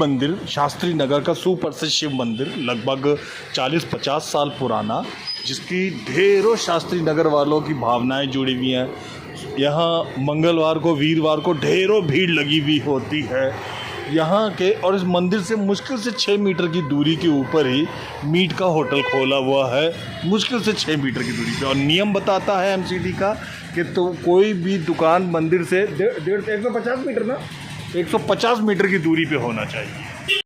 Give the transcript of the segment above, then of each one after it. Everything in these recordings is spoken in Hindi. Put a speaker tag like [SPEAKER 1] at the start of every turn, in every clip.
[SPEAKER 1] मंदिर शास्त्री नगर का सुप्रसिद्ध शिव मंदिर लगभग 40-50 साल पुराना, जिसकी ढेरों शास्त्री नगर वालों की भावनाएं जुड़ी हुई हैं। यहाँ मंगलवार को, वीरवार को ढेरों भीड़ लगी हुई होती है यहाँ के। और इस मंदिर से मुश्किल से 6 मीटर की दूरी के ऊपर ही मीट का होटल खोला हुआ है, मुश्किल से 6 मीटर की दूरी पे। और नियम बताता है एमसीडी का कि तो कोई भी दुकान मंदिर से 150 मीटर ना 150 मीटर की दूरी पे होना चाहिए।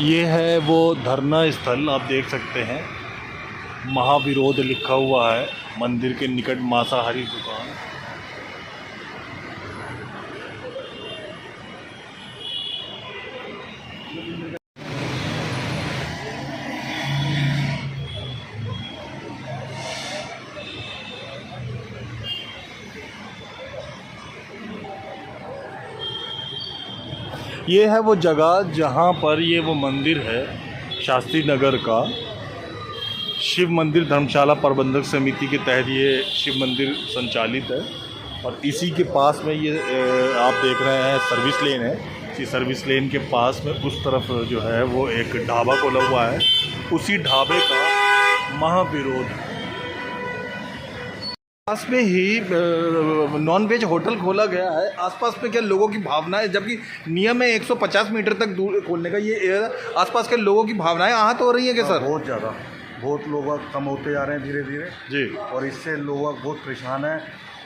[SPEAKER 1] ये है वो धरना स्थल, आप देख सकते हैं, महाविरोध लिखा हुआ है मंदिर के निकट मांसाहारी दुकान। ये है वो जगह जहाँ पर ये वो मंदिर है शास्त्री नगर का। शिव मंदिर धर्मशाला प्रबंधक समिति के तहत ये शिव मंदिर संचालित है। और इसी के पास में ये आप देख रहे हैं सर्विस लेन है। इसी सर्विस लेन के पास में उस तरफ जो है वो एक ढाबा खोला हुआ है, उसी ढाबे का महाविरोध। पास में ही नॉन वेज होटल खोला गया है। आसपास में क्या लोगों की भावनाएं, जबकि नियम है 150 मीटर तक दूर खोलने का, ये आसपास के लोगों की भावनाएं आहत हो रही हैं क्या सर?
[SPEAKER 2] बहुत ज़्यादा, बहुत लोग कम होते जा रहे हैं धीरे धीरे जी। और इससे लोग बहुत परेशान हैं।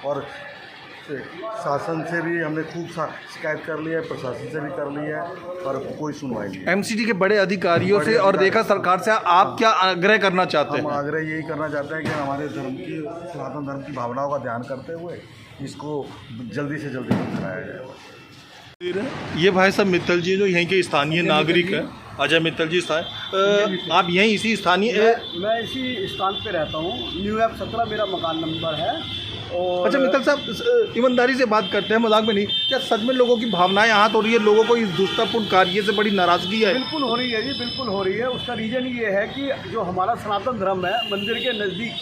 [SPEAKER 2] और शासन से भी हमने खूब शिकायत कर लिया है, प्रशासन से भी कर लिया है, पर कोई सुनवाई नहीं।
[SPEAKER 1] एमसीडी के बड़े अधिकारियों से और देखा सरकार से आप क्या आग्रह करना चाहते हैं?
[SPEAKER 2] हम आग्रह यही करना चाहते हैं कि हमारे धर्म की, सनातन धर्म की भावनाओं का ध्यान करते हुए इसको जल्दी से जल्दी कराया जाए।
[SPEAKER 1] ये भाई साहब मित्तल जी जो यहीं के स्थानीय नागरिक हैं, अजय मित्तल जी आप यहीं इसी स्थानीय?
[SPEAKER 3] मैं इसी स्थान पे रहता हूँ, न्यू एप 17 मेरा मकान नंबर है। और
[SPEAKER 1] अच्छा मित्तल साहब, ईमानदारी से बात करते हैं, मजाक में नहीं, क्या सच में लोगों की भावनाएं आहत हो रही है? लोगों को इस दुष्टापूर्ण कार्य से बड़ी नाराजगी है?
[SPEAKER 3] बिल्कुल हो रही है जी, बिल्कुल हो रही है। उसका रीज़न ये है कि जो हमारा सनातन धर्म है, मंदिर के नज़दीक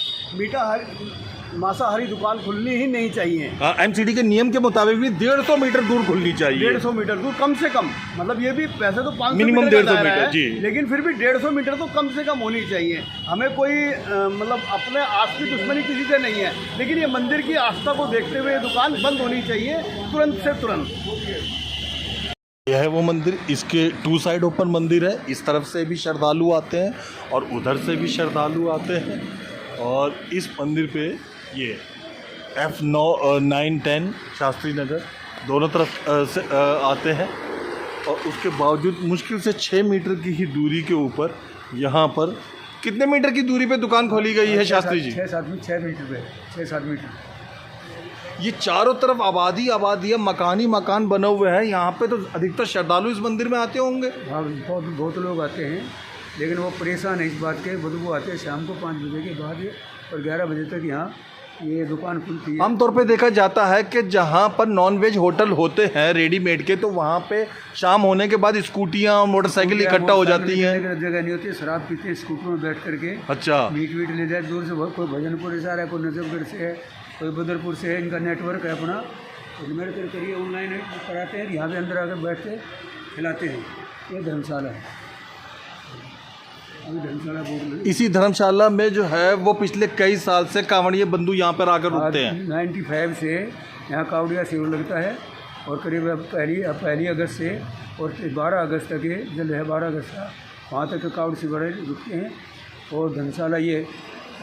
[SPEAKER 3] मांसाहारी दुकान खुलनी ही नहीं चाहिए।
[SPEAKER 1] एमसीडी के नियम के मुताबिक भी 150 मीटर दूर खुलनी चाहिए।
[SPEAKER 3] 150 मीटर दूर कम से कम, मतलब ये भी पैसे तो 500
[SPEAKER 1] मिनिमम 150 मीटर जी,
[SPEAKER 3] लेकिन फिर भी 150 मीटर तो कम से कम होनी चाहिए। हमें कोई मतलब अपने आस की दुश्मनी किसी से नहीं है, लेकिन ये मंदिर की आस्था को देखते हुए दुकान बंद होनी चाहिए तुरंत से तुरंत।
[SPEAKER 1] यह है वो मंदिर, इसके 2 साइड ओपन मंदिर है। इस तरफ से भी श्रद्धालु आते हैं और उधर से भी श्रद्धालु आते हैं। और इस मंदिर पे ये F9-10 शास्त्री नगर दोनों तरफ से आते हैं। और उसके बावजूद मुश्किल से 6 मीटर की ही दूरी के ऊपर यहाँ पर कितने मीटर की दूरी पे दुकान खोली गई है शास्त्री जी?
[SPEAKER 3] 6 मीटर पे, 6-7 मीटर।
[SPEAKER 1] ये चारों तरफ आबादी है, मकान ही मकान बने हुए हैं। यहाँ पे तो अधिकतर श्रद्धालु इस मंदिर में आते होंगे।
[SPEAKER 3] हाँ, बहुत लोग आते हैं, लेकिन वो परेशान है इस बात के, बदबू आते हैं शाम को 5 बजे के बाद और 11 बजे तक यहाँ ये दुकान खुलती है।
[SPEAKER 1] आमतौर पे देखा जाता है कि जहाँ पर नॉन वेज होटल होते हैं रेडीमेड के, तो वहाँ पे शाम होने के बाद स्कूटियाँ और मोटरसाइकिल इकट्ठा हो जाती हैं।
[SPEAKER 3] जगह नहीं होती, शराब पीते हैं स्कूटर में बैठ करके।
[SPEAKER 1] अच्छा,
[SPEAKER 3] मीट ले जाए दूर से, कोई भजनपुर से आ रहा है, कोई नजफगढ़ से है, कोई बदरपुर से है। इनका नेटवर्क है अपना, मेरे करिए ऑनलाइन कराते हैं, यहाँ पे अंदर आकर बैठ के खिलाते हैं। ये धर्मशाला है,
[SPEAKER 1] इसी धर्मशाला में जो है वो पिछले कई साल से कांवड़िया बंधु यहाँ पर आकर रुकते हैं।
[SPEAKER 3] 95 से यहाँ कावड़िया शिविर लगता है और करीब पहली अगस्त से और 12 अगस्त तक ये जल है, 12 अगस्त का वहाँ तक कावड़ शिविर रुकते हैं। और धर्मशाला ये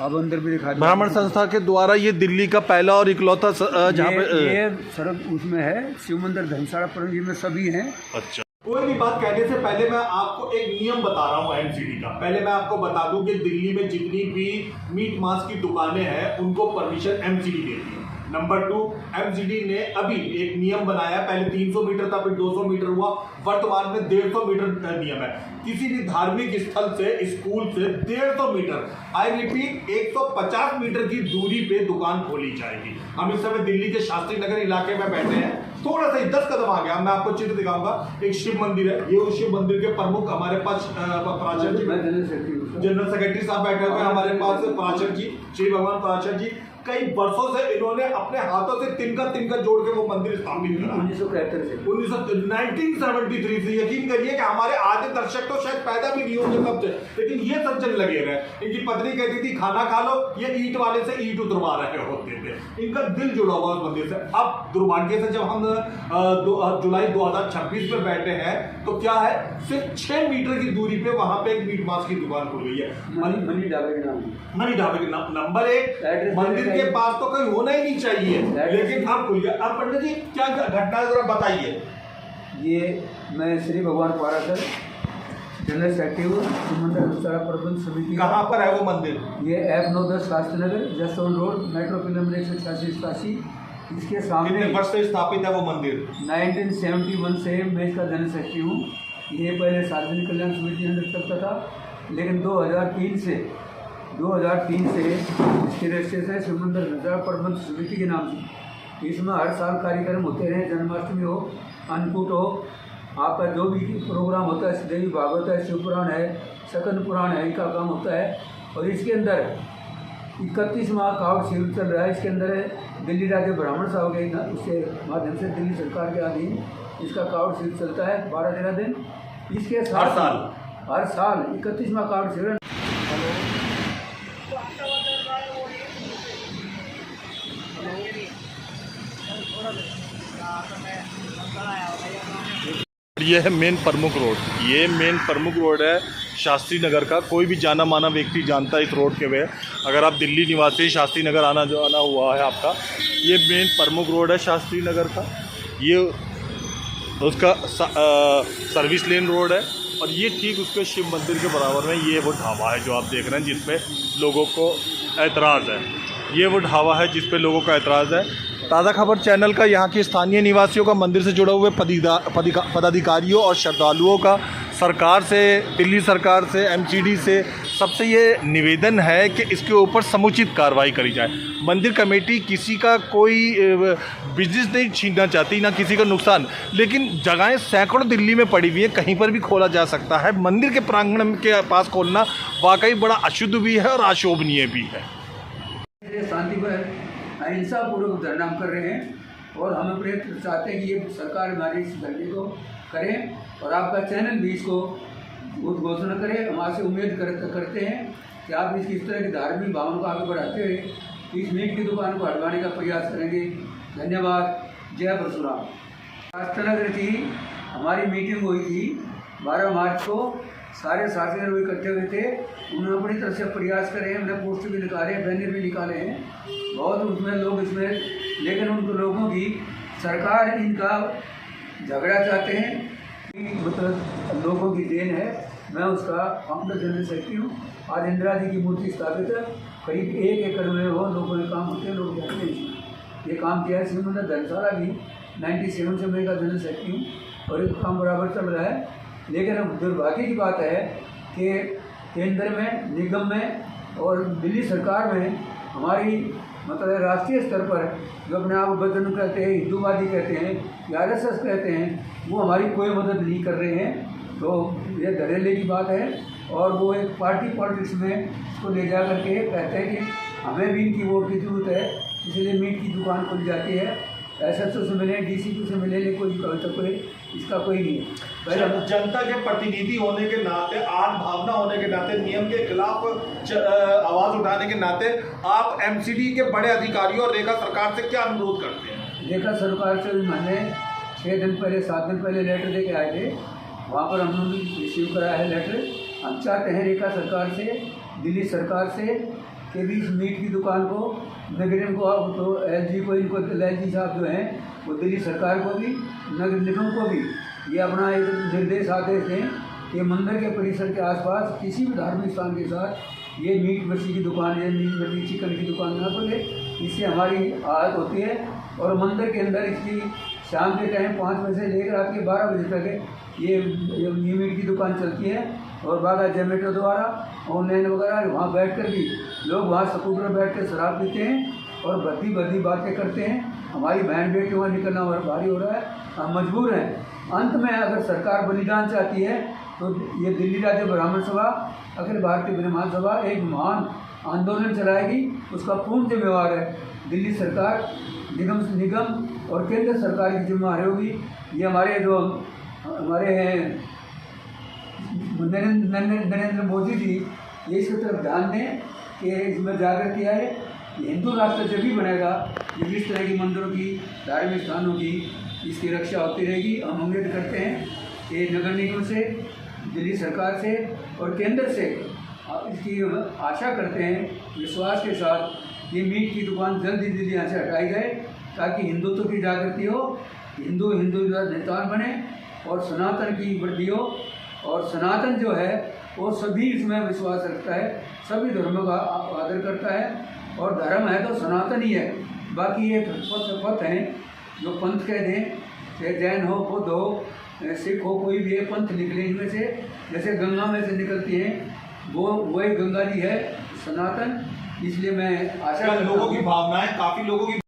[SPEAKER 3] आप अंदर भी दिखा,
[SPEAKER 1] ब्राह्मण संस्था के द्वारा ये दिल्ली का पहला और इकलौता जहाँ पे
[SPEAKER 3] ये सड़क उसमें है, शिव मंदिर धर्मशाला पर में सभी हैं।
[SPEAKER 1] अच्छा, कोई भी बात कहने से पहले मैं आपको एक नियम बता रहा हूँ एमसीडी का। पहले मैं आपको बता दूं कि दिल्ली में जितनी भी मीट मांस की दुकानें हैं उनको परमिशन एमसीडी देती है। नंबर 2, एमसीडी ने अभी एक नियम बनाया, पहले 300 मीटर था, फिर 200 मीटर हुआ, वर्तमान में 150 मीटर नियम है। किसी भी धार्मिक स्थल से, स्कूल से 150 मीटर, आई रिपीट 150 मीटर की दूरी पे दुकान खोली जाएगी। हम इस समय दिल्ली के शास्त्री नगर इलाके में बैठे हैं, थोड़ा सा 10 कदम आ गया, मैं आपको चित्र दिखाऊंगा। एक शिव मंदिर है, ये उस शिव मंदिर के प्रमुख हमारे पास प्राचार्य जी, जनरल सेक्रेटरी साहब बैठे हुए हैं हमारे पास, प्राचार्य जी, श्री भगवान प्राचार्य जी। कई वर्षों से इन्होंने अपने हाथों से तिनका जोड़ के वो मंदिर स्थापित करा।
[SPEAKER 3] 1973 से
[SPEAKER 1] 1973 से। यकीन करिए कि हमारे आधे दर्शक तो शायद पैदा भी नहीं होंगे तब से, लेकिन ये सज्जन लगे रहे। इनकी पत्नी कहती थी खाना खा लो, ये ईंट वाले से ईंट उतरवा रहे होते थे। इनका दिल जुड़ा हुआ उस मंदिर से। अब दुर्भाग्य से जब हम जुलाई 2026 में बैठे हैं तो क्या है, सिर्फ 6 मीटर की दूरी पे वहां पे एक मीट मांस की दुकान खुल गई है,
[SPEAKER 3] मनी ढाबे के नाम।
[SPEAKER 1] मनी ढाबे के नाम। नंबर 1 मंदिर के पास तो कोई होना ही नहीं चाहिए, लेकिन अब खुल गया। अब पंडित जी क्या घटना जरा बताइए।
[SPEAKER 3] ये मैं श्री भगवान पारासर जनरल सेक्रेटरी हूँ मंदिर धर्मशाला प्रबंध समिति।
[SPEAKER 1] कहाँ पर है वो मंदिर?
[SPEAKER 3] ये F910 Shastri Nagar, जसोन road, metro pin number 186 इसके सामने।
[SPEAKER 1] कितने वर्ष से स्थापित है वो मंदिर?
[SPEAKER 3] 1971 से मैं इसका जनरल सेक्रेटरी हूँ। ये पहले सार्वजनिक कल्याण समिति अंदर चलता था, लेकिन 2003 से इसके रजिस्ट्रेशन शिव मंदिर धर्मशाला प्रबंध समिति के नाम से। इसमें हर साल कार्यक्रम होते रहे, जन्माष्टमी हो, अन्नकूट हो, आपका जो भी प्रोग्राम होता है, देवी भागवत है, शिव पुराण है, सकंद पुराण है, इनका काम होता है। और इसके अंदर 31वां कावड़ शिविर चल रहा है। इसके अंदर दिल्ली राज्य ब्राह्मण सभा के उसके माध्यम से दिल्ली सरकार के अधीन इसका कावड़ शिविर चलता है 12-13 दिन। इसके साथ हर साल 31वां कावड़ शिविर।
[SPEAKER 1] ये है मेन प्रमुख रोड। ये मेन प्रमुख रोड है शास्त्री नगर का। कोई भी जाना माना व्यक्ति जानता है इस रोड के वे। अगर आप दिल्ली निवासी शास्त्री नगर आना हुआ है आपका, ये मेन प्रमुख रोड है शास्त्री नगर का। ये उसका सर्विस लेन रोड है, और ये ठीक उसके शिव मंदिर के बराबर में ये वो ढाबा है जो आप देख रहे हैं, जिस पे लोगों को एतराज़ है। ये वो ढाबा है जिस पे लोगों का एतराज़ है। ताज़ा खबर चैनल का यहाँ के स्थानीय निवासियों का, मंदिर से जुड़े हुए पदाधिकारियों और श्रद्धालुओं का सरकार से, दिल्ली सरकार से, एमसीडी से सबसे ये निवेदन है कि इसके ऊपर समुचित कार्रवाई करी जाए। मंदिर कमेटी किसी का कोई बिजनेस नहीं छीनना चाहती, ना किसी का नुकसान, लेकिन जगहें सैकड़ों दिल्ली में पड़ी हुई हैं, कहीं पर भी खोला जा सकता है। मंदिर के प्रांगण के पास खोलना वाकई बड़ा अशुद्ध भी है और अशोभनीय भी है।
[SPEAKER 3] शांतिपूर्ण अहिंसा पूर्वक धरना कर रहे हैं, और हम अपने चाहते हैं कि ये सरकार हमारे इस धरने को करें, और आपका चैनल भी इसको उद्घोषणा करें। हम आपसे उम्मीद करते हैं कि आप इस तरह की धार्मिक भावना को आगे बढ़ाते हुए इस मीट की दुकान को हटवाने का प्रयास करेंगे। धन्यवाद। जय परशुराम। शास्त्री नगर की हमारी मीटिंग हुई थी 12 मार्च को। सारे शास्त्री लोग इकट्ठे हुए थे, उन्होंने अपनी तरफ से प्रयास करे, हमने पोस्टर भी निकाले, बैनर भी निकाले हैं, बहुत उसमें लोग इसमें, लेकिन उन लोगों की सरकार इनका झगड़ा चाहते हैं, मतलब लोगों की देन है। मैं उसका फाउंडर जनरल सेक्रेटरी हूँ। आज इंदिरा जी की मूर्ति स्थापित है, करीब 1 एकड़ में वो लोगों के काम होते हैं, लोग जानते हैं। ये काम किया है शिव मंदिर धर्मशाला भी 97 से मैं का जनरल सेक्रेटरी हूँ, और ये काम बराबर चल रहा है। लेकिन अब दुर्भाग्य की बात है कि केंद्र में, निगम में और दिल्ली सरकार में हमारी मतलब राष्ट्रीय स्तर पर जो अपने आप बजरंग कहते हैं, हिंदूवादी कहते हैं या RSS कहते हैं, वो हमारी कोई मदद नहीं कर रहे हैं। तो ये धड़ल्ले की बात है, और वो एक पार्टी पॉलिटिक्स में इसको ले जा करके कहते हैं कि हमें भी इनकी वोट की ज़रूरत है, इसलिए मीट की दुकान खुल जाती है। SSO से मिले, DCP से मिले, कोई इसका कोई नहीं है।
[SPEAKER 1] जनता के प्रतिनिधि होने के नाते, आन भावना होने के नाते, नियम के खिलाफ आवाज़ उठाने के नाते आप MCD के बड़े अधिकारियों और रेखा सरकार से क्या अनुरोध करते हैं?
[SPEAKER 3] रेखा सरकार से मैंने 6 दिन पहले, 7 दिन पहले लेटर दे के आए थे, वहाँ पर हम लोगों ने रिसीव कराया है लेटर। हम चाहते हैं रेखा सरकार से, दिल्ली सरकार से कि भी इस मीट की दुकान को, नगर को, तो LG को, इनको LG साहब जो हैं वो दिल्ली सरकार को भी, नगर निगम को भी ये अपना एक निर्देश आदेश दें कि मंदिर के परिसर के आसपास किसी भी धार्मिक स्थान के साथ ये मीट मछली की दुकान या मीट मछली चिकन की दुकान ना खोले। इससे हमारी आदत होती है, और मंदिर के अंदर इसकी शाम के टाइम 5 बजे से लेकर रात के 12 बजे तक ये मीट की दुकान चलती है। और बागा जोमेटो द्वारा ऑनलाइन वगैरह वहाँ बैठकर भी लोग वहाँ स्कूटर पर बैठ कर शराब पीते हैं और भद्दी बातें करते हैं। हमारी बहन बेटी वहाँ निकलना और भारी हो रहा है, हम मजबूर हैं। अंत में अगर सरकार बलिदान चाहती है तो ये दिल्ली राज्य ब्राह्मण सभा, अखिल भारतीय ब्राह्मण सभा एक महान आंदोलन चलाएगी, उसका पूर्ण जिम्मेवार है दिल्ली सरकार, निगम और केंद्र सरकार की जिम्मेदारी होगी। ये हमारे हैं नरेंद्र मोदी जी, ये इसकी तरफ ध्यान दें कि इसमें जागृति आए। हिंदू राष्ट्र जब भी बनेगा जब इस तरह की मंदिरों की, धार्मिक स्थानों की इसकी रक्षा होती रहेगी। हम उम्मीद करते हैं कि नगर निगम से, दिल्ली सरकार से और केंद्र से इसकी आशा करते हैं विश्वास के साथ ये मीट की दुकान जल्दी जल्दी यहाँ से हटाई जाए, ताकि हिंदुत्व की जागृति हो, हिंदू नेतान बने और सनातन की वृद्धि हो। और सनातन जो है वो सभी इसमें विश्वास रखता है, सभी धर्मों का आदर करता है, और धर्म है तो सनातन ही है। बाकी ये पथ हैं जो पंथ कह दें, चाहे जैन हो, बुद्ध हो, सिख हो, कोई भी है पंथ निकले इनमें से, जैसे गंगा में से निकलती हैं वो वही गंगा जी है सनातन। इसलिए मैं आशा करता हूं
[SPEAKER 1] लोगों की भावनाएं, काफ़ी लोगों की